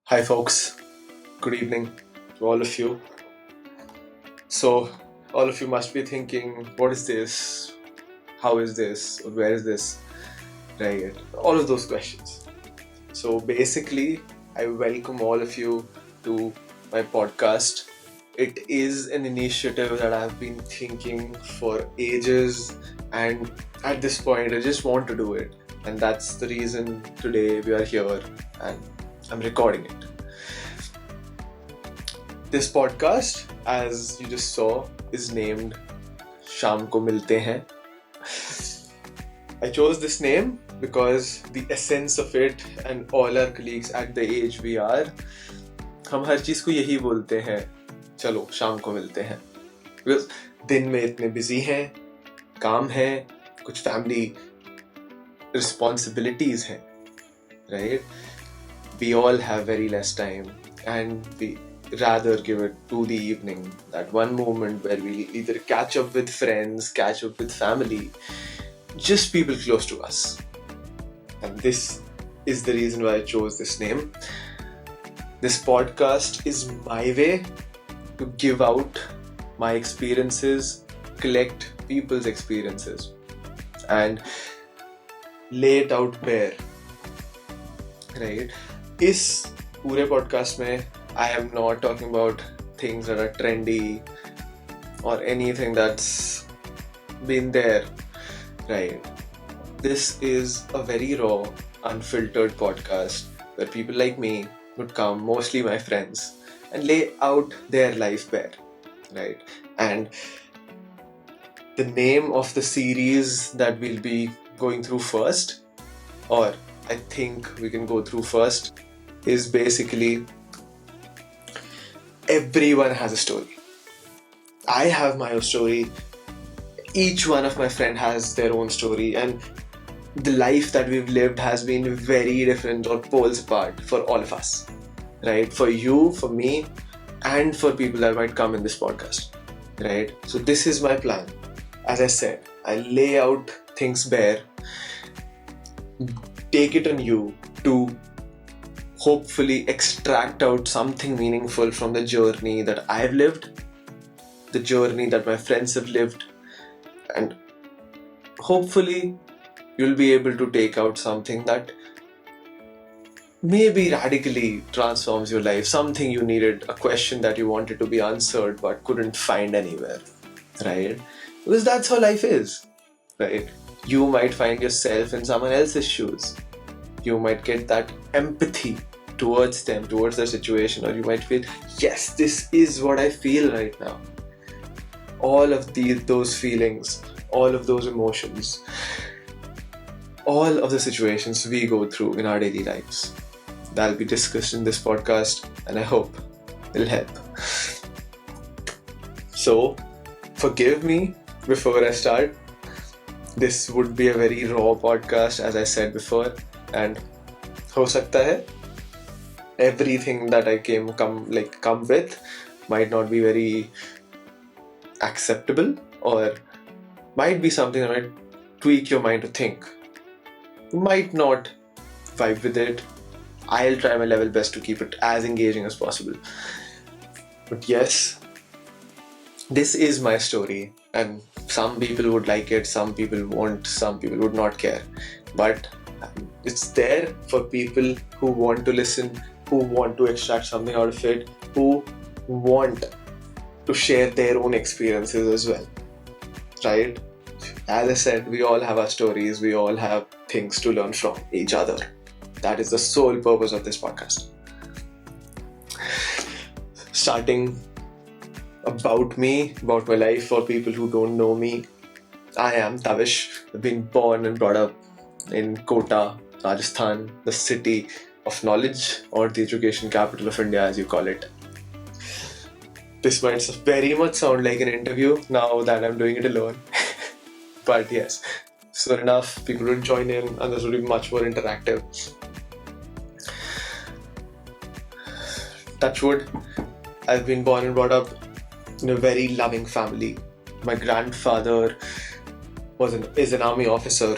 Hi folks, good evening to all of you. So, all of you must be thinking, what is this? How is this? Or where is this? Right? All of those questions. So, basically, I welcome all of you to my podcast. It is an initiative that I've been thinking for ages, and at this point, I just want to do it. And that's the reason today we are here and I'm recording it. This podcast, as you just saw, is named Shaam ko Milte Hain. I chose this name because the essence of it and all our colleagues at the age we are, हम हर चीज़ को यही बोलते हैं, चलो शाम को मिलते हैं. Because दिन में इतने busy हैं, काम है, कुछ family responsibilities हैं, right? We all have very less time and we rather give it to the evening, that one moment where we either catch up with friends, catch up with family, just people close to us. And this is the reason why I chose this name. This podcast is my way to give out my experiences, collect people's experiences, and lay it out bare. Right? इस पूरे podcast में I am not talking about things that are trendy or anything that's been there, right? This is a very raw, unfiltered podcast where people like me would come, mostly my friends, and lay out their life bare, right? And the name of the series that we'll be going through first, or I think we can go through first, is basically everyone has a story. I have my own story. Each one of my friends has their own story, and the life that we've lived has been very different or poles apart for all of us, right? For you, for me, and for people that might come in this podcast, right? So this is my plan. As I said, I lay out things bare, take it on you to hopefully extract out something meaningful from the journey that I've lived, the journey that my friends have lived, and hopefully you'll be able to take out something that maybe radically transforms your life, something you needed, a question that you wanted to be answered but couldn't find anywhere, right? Because that's how life is, right? You might find yourself in someone else's shoes. You might get that empathy towards them, towards their situation, or you might feel, yes, this is what I feel right now. All of those feelings, all of those emotions, all of the situations we go through in our daily lives, that'll be discussed in this podcast, and I hope it'll help. So, forgive me before I start. This would be a very raw podcast, as I said before, and हो सकता है everything that I come with might not be very acceptable, or might be something that might tweak your mind to think. You might not vibe with it. I'll try my level best to keep it as engaging as possible. But yes, this is my story, and some people would like it, some people won't, some people would not care. But it's there for people who want to listen, who want to extract something out of it, who want to share their own experiences as well, right? As I said, we all have our stories, we all have things to learn from each other. That is the sole purpose of this podcast. Starting about me, about my life, for people who don't know me, I am Tavish. I've been born and brought up in Kota, Rajasthan, the city of knowledge, or the education capital of India, as you call it. This might very much sound like an interview now that I'm doing it alone. But yes, soon enough, people will join in and this will be much more interactive. Touch wood, I've been born and brought up in a very loving family. My grandfather is an army officer.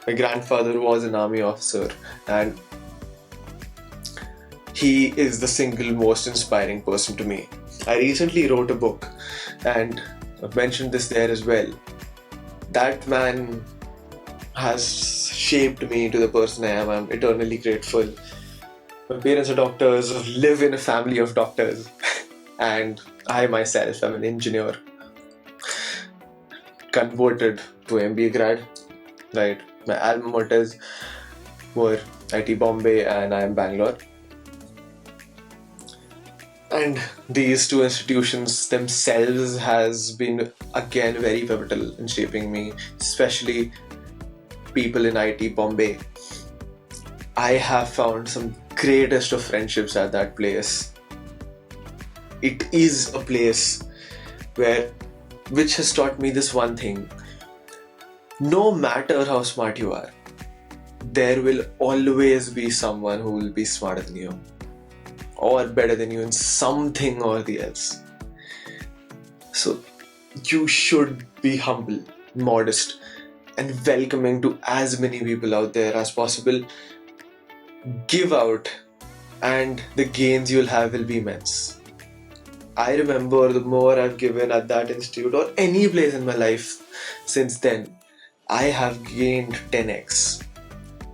My grandfather was an army officer, and he is the single most inspiring person to me. I recently wrote a book, and I've mentioned this there as well. That man has shaped me into the person I am. I'm eternally grateful. My parents are doctors, live in a family of doctors, and I myself am an engineer, converted to MBA grad, right? My alma maters were IT Bombay and I am Bangalore. And these two institutions themselves has been again very pivotal in shaping me, especially people in IT Bombay. I have found some greatest of friendships at that place. It is a place which has taught me this one thing. No matter how smart you are, there will always be someone who will be smarter than you or better than you in something or the else. So you should be humble, modest, and welcoming to as many people out there as possible. Give out, and the gains you'll have will be immense. I remember the more I've given at that institute or any place in my life since then, I have gained 10x.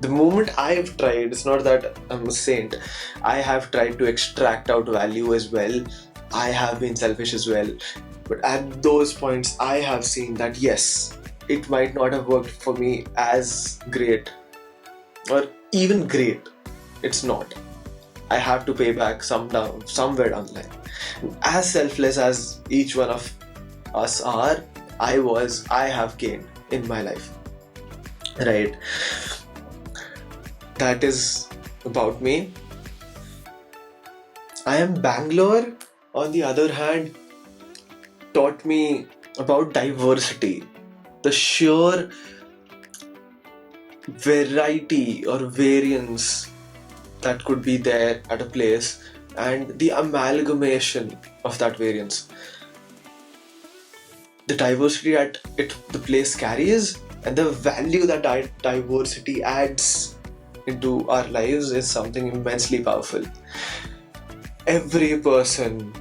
The moment I've tried, it's not that I'm a saint, I have tried to extract out value as well. I have been selfish as well. But at those points, I have seen that yes, it might not have worked for me as great or even great. It's not. I have to pay back somewhere down the line. As selfless as each one of us are, I have gained in my life. Right? That is about me. I am Bangalore, on the other hand, taught me about diversity. The sheer variety or variance that could be there at a place and the amalgamation of that variance. The diversity the place carries and the value that diversity adds into our lives is something immensely powerful. Every person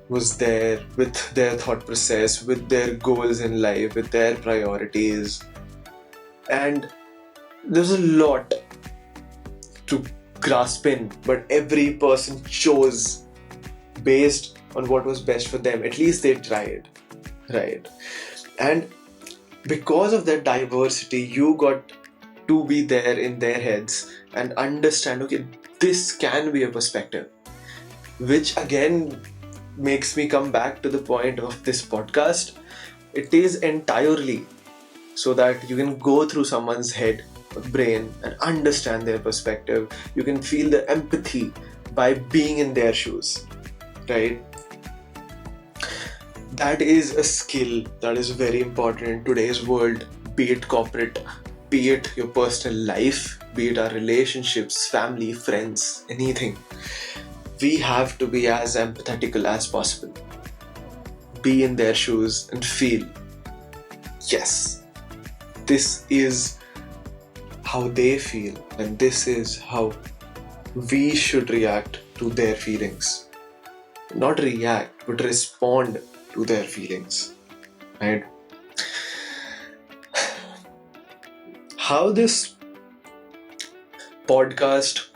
was there with their thought process, with their goals in life, with their priorities, and there's a lot to grasp in, but every person chose based on what was best for them. At least they tried, right? And because of that diversity, you got to be there in their heads and understand, okay, this can be a perspective, which again makes me come back to the point of this podcast. It is entirely so that you can go through someone's head, brain, and understand their perspective. You can feel the empathy by being in their shoes, right? That is a skill that is very important in today's world, be it corporate, be it your personal life, be it our relationships, family, friends, anything. We have to be as empathetical as possible. Be in their shoes and feel, yes, this is how they feel and this is how we should react to their feelings. Not react, but respond to their feelings, right? How this podcast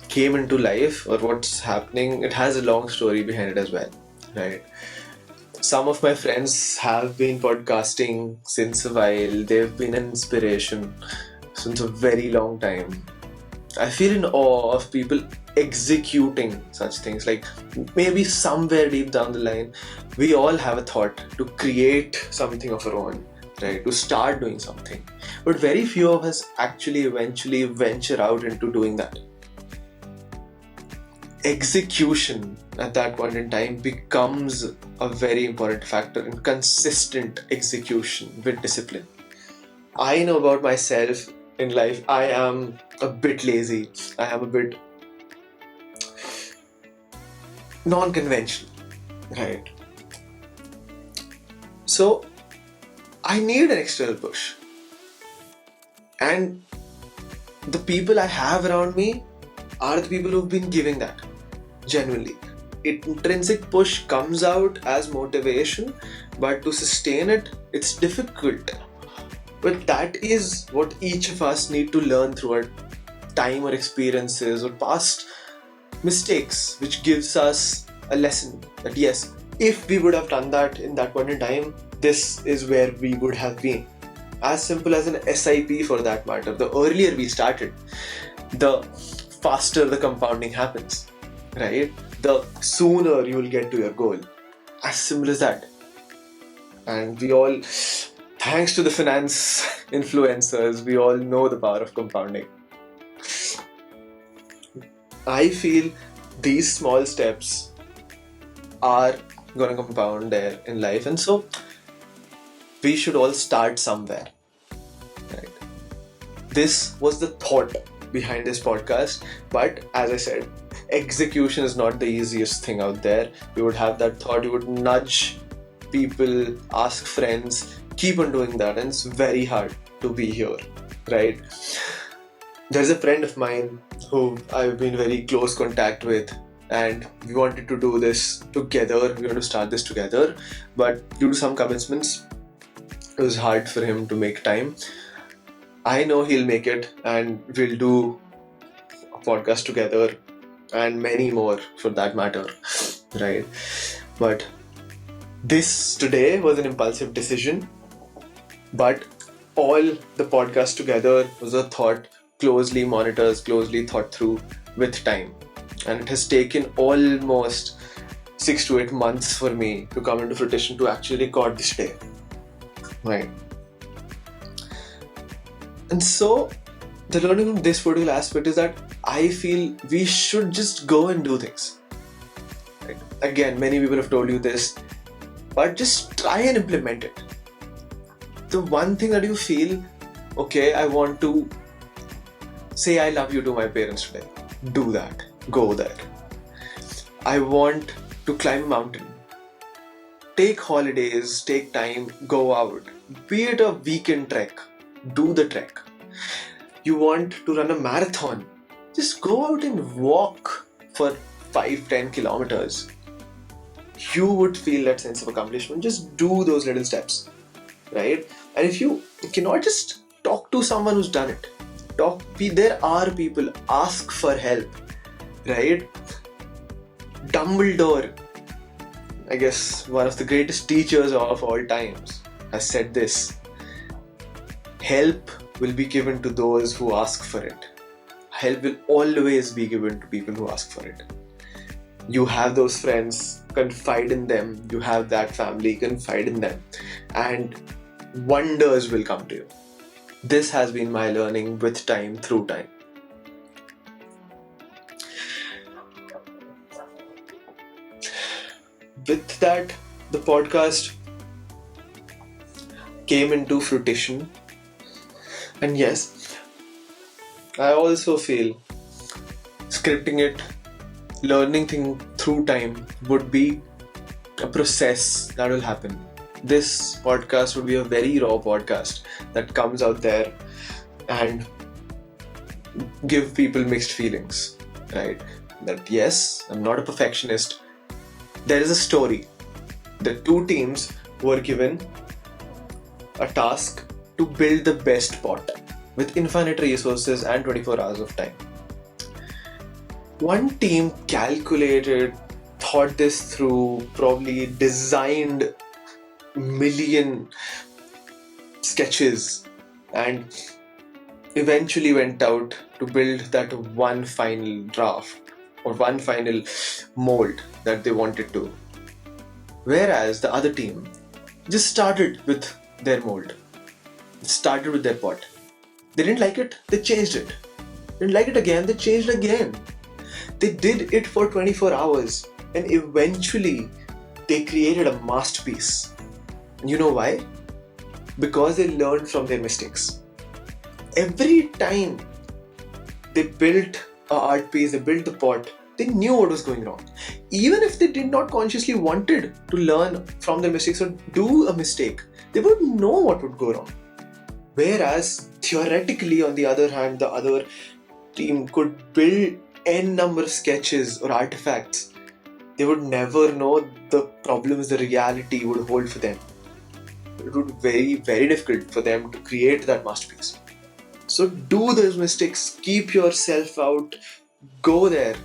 came into life or what's happening, it has a long story behind it as well, right? Some of my friends have been podcasting since a while. They've been an inspiration since a very long time. I feel in awe of people executing such things. Like maybe somewhere deep down the line, we all have a thought to create something of our own, right? To start doing something. But very few of us actually eventually venture out into doing that. Execution at that point in time becomes a very important factor in consistent execution with discipline. I know about myself in life, I am a bit lazy. I am a bit non-conventional, right? So I need an external push. And the people I have around me are the people who've been giving that, genuinely. Intrinsic push comes out as motivation, but to sustain it, it's difficult. But that is what each of us need to learn through our time or experiences or past mistakes, which gives us a lesson that yes, if we would have done that in that point in time, this is where we would have been. As simple as an SIP for that matter. The earlier we started, the faster the compounding happens, right? The sooner you will get to your goal. As simple as that. And we all, thanks to the finance influencers, we all know the power of compounding. I feel these small steps are going to compound there in life, and so we should all start somewhere, right? This was the thought behind this podcast, but as I said, execution is not the easiest thing out there. You would have that thought, you would nudge people, ask friends, keep on doing that, and it's very hard to be here, right? There's a friend of mine who I've been very close contact with, and we wanted to do this together. We want to start this together, but due to some commitments, it was hard for him to make time. I know he'll make it, and we'll do a podcast together and many more for that matter, right? But this today was an impulsive decision, but all the podcast together was a thought, closely monitors, closely thought through with time. And it has taken almost 6 to 8 months for me to come into fruition to actually record this day. Right. And so the learning from this particular aspect is that I feel we should just go and do things. Right? Again, many people have told you this, but just try and implement it. The one thing that you feel, okay, I want to say I love you to my parents today. Do that. Go there. I want to climb a mountain. Take holidays, take time, go out. Be it a weekend trek, do the trek. You want to run a marathon, just go out and walk for 5-10 kilometers. You would feel that sense of accomplishment. Just do those little steps, right? And if you cannot, just talk to someone who's done it. There are people, ask for help, right? Dumbledore, I guess one of the greatest teachers of all times, has said this: help will be given to those who ask for it. Help will always be given to people who ask for it. You have those friends, confide in them. You have that family, confide in them. And wonders will come to you. This has been my learning with time, through time. With that, the podcast came into fruition. And yes, I also feel scripting it, learning things through time would be a process that will happen. This podcast would be a very raw podcast that comes out there and give people mixed feelings, right? That yes, I'm not a perfectionist. There is a story. The two teams were given a task to build the best pot with infinite resources and 24 hours of time. One team calculated, thought this through, probably designed million sketches and eventually went out to build that one final draft or one final mold that they wanted to. Whereas the other team just started with their mold, started with their pot. They didn't like it, they changed it. Didn't like it again, they changed it again. They did it for 24 hours and eventually they created a masterpiece. You know why? Because they learned from their mistakes. Every time they built an art piece, they built the pot, They knew what was going wrong. Even if they did not consciously wanted to learn from their mistakes or do a mistake, they would know what would go wrong. Whereas theoretically, on the other hand, the other team could build n number of sketches or artifacts. They would never know the problems the reality would hold for them. It would be very, very difficult for them to create that masterpiece. So do those mistakes, keep yourself out, go there,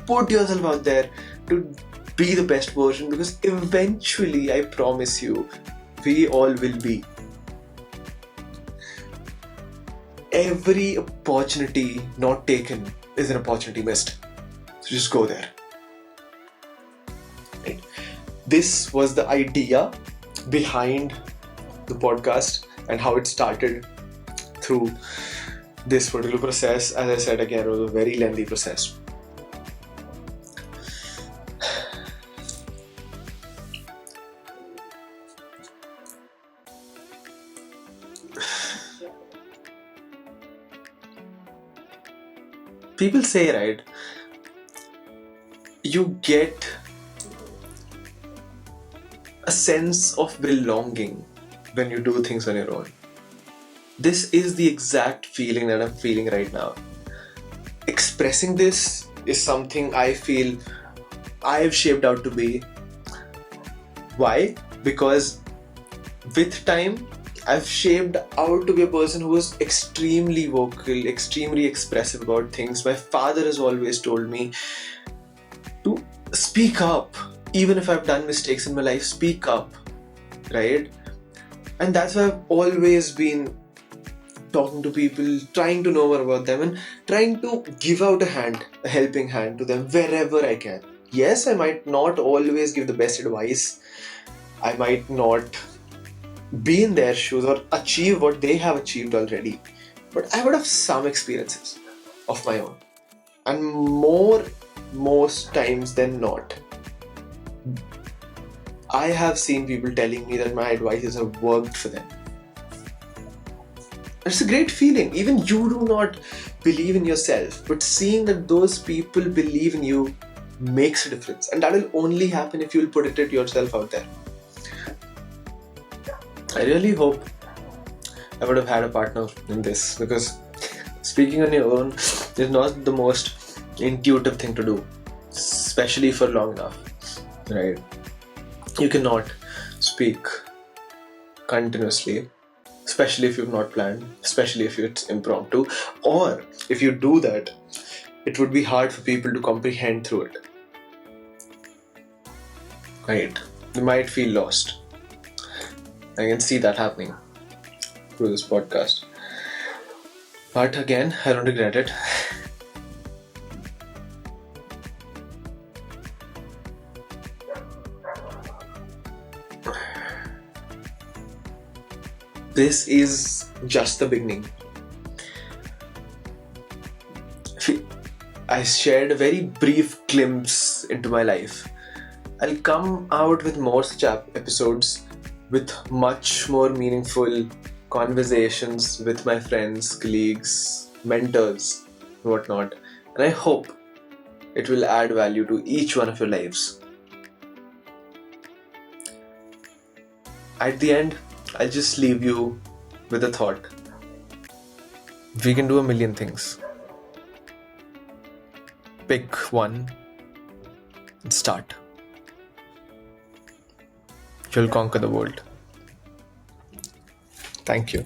put yourself out there to be the best version, because eventually, I promise you, we all will be. Every opportunity not taken is an opportunity missed. So just go there. Right. This was the idea behind the podcast and how it started through this particular process. As I said again, it was a very lengthy process. People say, right, you get a sense of belonging when you do things on your own. This is the exact feeling that I'm feeling right now. Expressing this is something I feel I've shaped out to be. Why? Because with time, I've shaped out to be a person who is extremely vocal, extremely expressive about things. My father has always told me to speak up. Even if I've done mistakes in my life, speak up, right? And that's why I've always been talking to people, trying to know more about them and trying to give out a hand, a helping hand to them wherever I can. Yes, I might not always give the best advice. I might not be in their shoes or achieve what they have achieved already. But I would have some experiences of my own. And most times than not, I have seen people telling me that my advices have worked for them. It's a great feeling. Even you do not believe in yourself, but seeing that those people believe in you makes a difference. And that will only happen if you'll put it yourself out there. I really hope I would have had a partner in this, because speaking on your own is not the most intuitive thing to do, especially for long enough, right? You cannot speak continuously, especially if you've not planned, especially if it's impromptu, or if you do that, it would be hard for people to comprehend through it, right? They might feel lost. I can see that happening through this podcast. But again, I don't regret it. This is just the beginning. I shared a very brief glimpse into my life. I'll come out with more such episodes with much more meaningful conversations with my friends, colleagues, mentors, whatnot. And I hope it will add value to each one of your lives. At the end, I'll just leave you with a thought. We can do a million things. Pick one and start. You'll conquer the world. Thank you.